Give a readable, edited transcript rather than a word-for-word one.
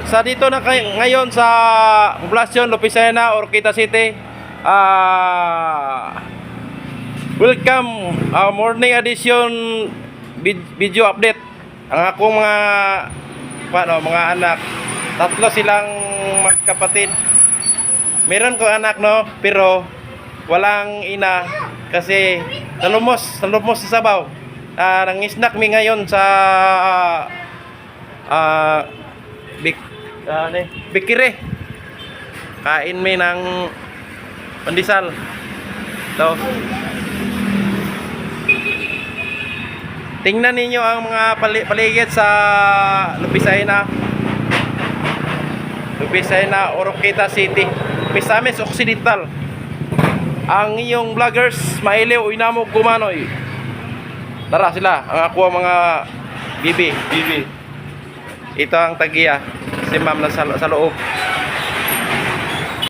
sa dito na ngayon sa poblasyon Lopisena, Orquita City. Welcome morning edition video update. Ang akong mga anak, tatlo silang magkapatid. Meron ko anak pero walang ina kasi nalumos sa sabaw. Nangisnak mi ngayon sa Bikire. Kain mi ng pandesal. So, tingnan ninyo ang mga paligid sa Lopisena, Orquita City, Misamis Occidental. Ang iyong vloggers, Mailiw, Inamog, Gumanoy. Tara sila, ang ako mga bibi. Ito ang tagiya, si ma'am na sa loob.